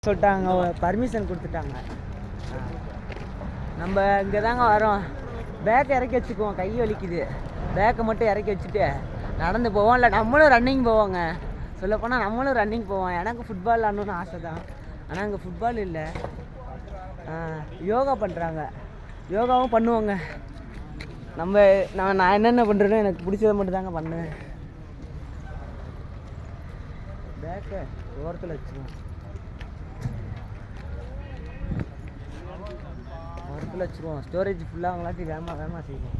சொல்லிட்டாங்க, பர்மிஷன் கொடுத்துட்டாங்க. நம்ம இங்கே தாங்க வரோம். பேக்கை இறக்கி வச்சுக்குவோம், கை வலிக்குது. பேக்கை மட்டும் இறக்கி வச்சுட்டு நடந்து போவோம். இல்லை நம்மளும் ரன்னிங் போவோங்க. சொல்லப்போனால் நம்மளும் ரன்னிங் போவோம். எனக்கு ஃபுட்பால் ஆடணுன்னு ஆசை தான். ஆனால் அங்கே ஃபுட்பால் இல்லை. யோகா பண்ணுறாங்க, யோகாவும் பண்ணுவோங்க. நான் என்னென்ன பண்ணுறேன்னு எனக்கு பிடிச்சதை மட்டும் தாங்க பண்ணுவேன். பேக்கை ஓரத்தில் வச்சுருவோம். ஓரத்தில் வச்சுருவோம். ஸ்டோரேஜ் ஃபுல்லாகங்களாட்டி வேகமாக செய்வோம்.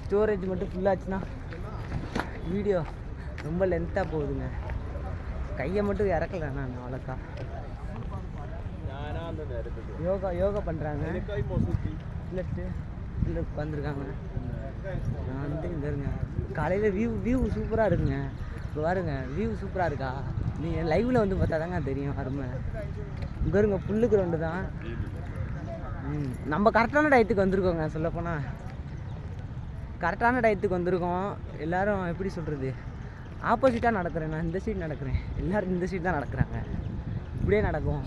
ஸ்டோரேஜ் மட்டும் ஃபுல்லாச்சுன்னா வீடியோ ரொம்ப லென்த்தாக போகுதுங்க. கையை மட்டும் இறக்கலை நான் அவ்வளோக்கா. யோகா பண்ணுறாங்க. இல்லை உட்காந்துருக்காங்க. நான் வந்து இங்கே இருங்க. காலையில் வியூ சூப்பராக இருக்குங்க. இப்போ பாருங்க, வியூ சூப்பராக இருக்கா? நீங்கள் லைவில் வந்து பார்த்தா தாங்க தெரியும் அருமை. இங்கே இருங்க, புல்லு கிரவுண்டு தான். நம்ம கரெக்டான டயத்துக்கு வந்திருக்கோங்க. சொல்லப்போனால் கரெக்டான டயத்துக்கு வந்திருக்கோம். எல்லோரும் எப்படி சொல்கிறது, ஆப்போசிட்டாக நடக்கிறேன். நான் இந்த சைடு நடக்கிறேன், எல்லோரும் இந்த சைடு தான் நடக்கிறாங்க. இப்படியே நடக்கும்.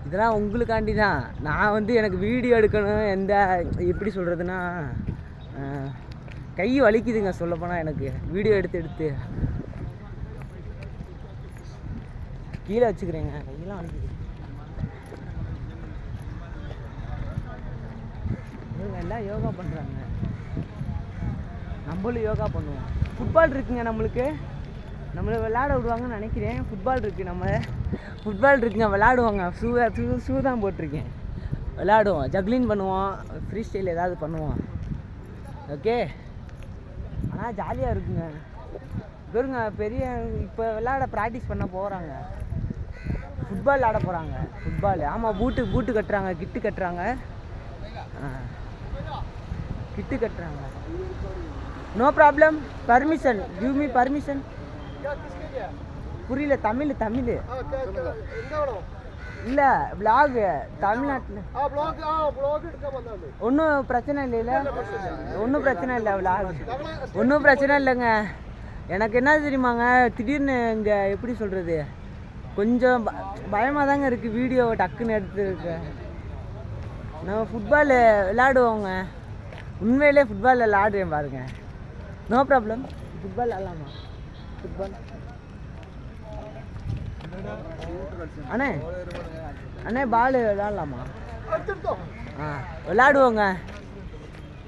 இதெல்லாம் உங்களுக்காண்டி தான். நான் வந்து எனக்கு வீடியோ எடுக்கணும். எப்படி சொல்கிறதுனா, கை வலிக்குதுங்க. சொல்லப்போனால் எனக்கு வீடியோ எடுத்து கீழே வச்சுக்கிறேங்க. கையெல்லாம் வலிக்குது. இவங்க எல்லாம் யோகா பண்ணுறாங்க. நம்மளும் யோகா பண்ணுவோம். ஃபுட்பால் இருக்குங்க. நம்மளை விளையாட விடுவாங்கன்னு நினைக்கிறேன். ஃபுட்பால் இருக்குங்க. விளையாடுவாங்க. ஷூ தான் போட்டிருக்கேன். விளையாடுவோம், ஜக்லின் பண்ணுவோம், ஃப்ரீ ஸ்டைல் ஏதாவது பண்ணுவோம். ஓகே, ஆனால் ஜாலியாக இருக்குங்க. பாருங்க, இப்போ விளையாட ப்ராக்டிஸ் பண்ண போகிறாங்க. ஃபுட்பால் விளையாட போகிறாங்க. ஃபுட்பால், ஆமாம். பூட்டு கட்டுறாங்க, கிட்டு கட்டுறாங்க. No problem. Permission, give me permission. புரியல. தமிழ் இல்லை, விளாக் தமிழ்நாட்டில். ஒன்றும் பிரச்சனை இல்லை. விளாக் ஒன்றும் பிரச்சனை இல்லைங்க. எனக்கு என்ன தெரியுமாங்க, திடீர்னு இங்கே எப்படி சொல்கிறது, கொஞ்சம் பயமாக தாங்க இருக்குது வீடியோவை டக்குன்னு எடுத்துருக்கு. நம்ம ஃபுட்பால் விளையாடுவோங்க. உண்மையிலே ஃபுட்பால் விளையாடுவேன் பாருங்க. No problem. ஃபுட்பால் விளாட்லாமா? ஃபுட்பால் அண்ணே பால் விளாட்லாமா? விளாடுவோங்க.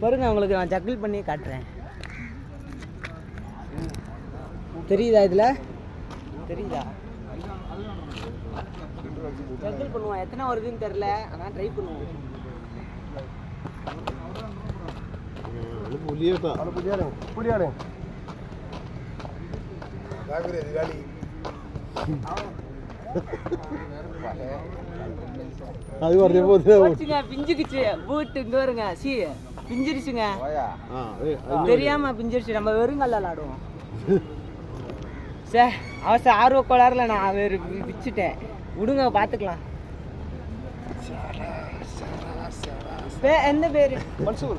பாருங்க, உங்களுக்கு நான் ஜக்கிள் பண்ணி காட்டுறேன். தெரியுதா? இதில் தெரியுதா? ஜக்கிள் பண்ணுவோம். எத்தனை வருதுன்னு தெரில, ஆனால் ட்ரை பண்ணுவோம். பிஞ்சுக்குச்சு பூட்டு. இங்க வருங்க, பிஞ்சிருச்சுங்க. தெரியாம பிஞ்சிருச்சு. நம்ம வெறுங்கல்ல விளாடுவோம். சார் அவசர ஆர்வ கோளாறுல நான் விச்சுட்டேன். விடுங்க, பார்த்துக்கலாம். என்ன பேரு? மன்சூர்.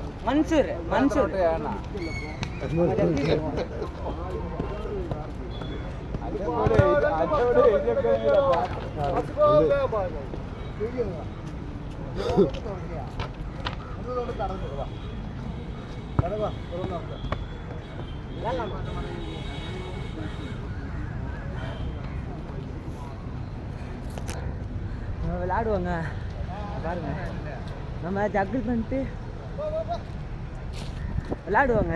விளையாடுவாங்க பாருங்க. நம்ம ஜக்கிள் பண்ணிட்டு விளையாடுவாங்க.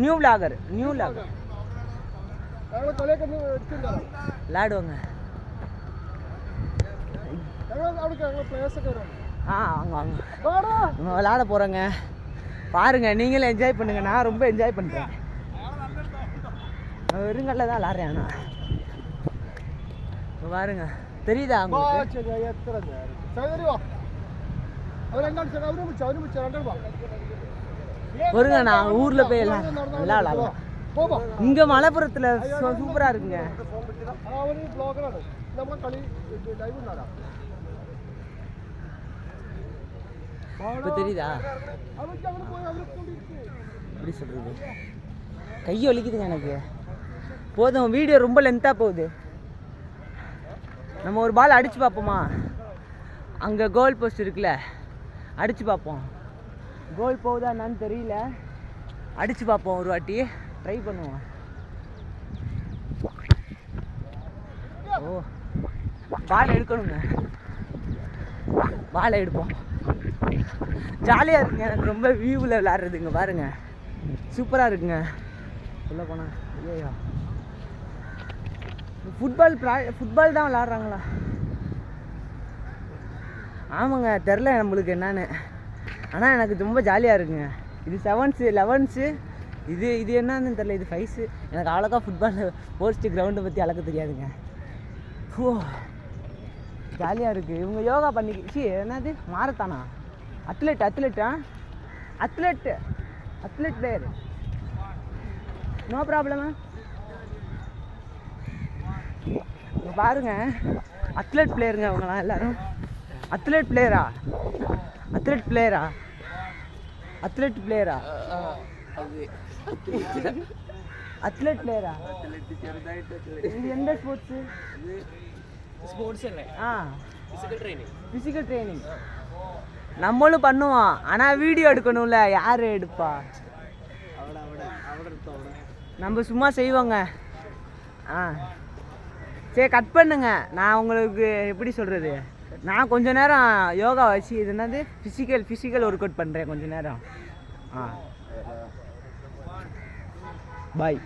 நியூ விளாகர் விளையாடுவாங்க. நம்ம விளையாட போகிறோங்க. பாருங்க, நீங்களும் என்ஜாய் பண்ணுங்க. நான் ரொம்ப என்ஜாய் பண்ணுறேன். வெறுங்கல்ல தான் விளாட்றேன். ஆனால் பாருங்க, தெரியுதா? பாருங்க, நான் ஊரில் போய் எல்லாம் விளையாடலாம். இங்கே மலைப்புறத்தில் சூப்பராக இருக்குங்க. இப்போ தெரியுதா? எப்படி சொல்கிறது, கையை வலிக்குதுங்க எனக்கு. போதும், வீடியோ ரொம்ப லென்த்தாக போகுது. நம்ம ஒரு பால் அடித்து பார்ப்போமா? அங்கே கோல் போஸ்ட் இருக்குல்ல, அடித்து பார்ப்போம். கோல் போகுதா என்னன்னு தெரியல, அடித்து பார்ப்போம். ஒரு வாட்டி ட்ரை பண்ணுவோம். ஓ, பால் எடுக்கணுங்க, பாலை எடுப்போம். ஜாலியாக இருக்குங்க, எனக்கு ரொம்ப வியூவில் விளாட்றதுங்க. பாருங்கள், சூப்பராக இருக்குங்க. சொல்ல போனால் ஐயோ, ஃபுட்பால் தான் விளாட்றாங்களா? ஆமாங்க, தெரில நம்மளுக்கு என்னன்னு. ஆனால் எனக்கு ரொம்ப ஜாலியாக இருக்குங்க. இது 7s 11s, இது என்னன்னு தெரில. இது 5s. எனக்கு அவ்வளோக்கா ஃபுட்பால் போஸ்ட்டு கிரவுண்டை பற்றி அளக்க தெரியாதுங்க. ஓ, ஜாலியாக இருக்குது. இவங்க யோகா பண்ணிக்கிச்சு. என்னது மாரத்தானா? Athlete player. நோ ப்ராப்ளமா. இங்கே பாருங்க, அத்லெட் பிளேயருங்க அவங்களாம் எல்லோரும். அத்லெட் பிளேயரா? இது எந்த ஸ்போர்ட்ஸு? ஃபிசிக்கல் ட்ரைனிங் நம்மளும் பண்ணுவோம். ஆனால் வீடியோ எடுக்கணும்ல, யார் எடுப்பா? நம்ம சும்மா செய்வோங்க. சரி, கட் பண்ணுங்க. நான் உங்களுக்கு எப்படி சொல்கிறது, நான் கொஞ்ச நேரம் யோகா வச்சு இது என்னது ஃபிசிக்கல் ஒர்க் அவுட் பண்ணுறேன் கொஞ்ச நேரம். பாய்.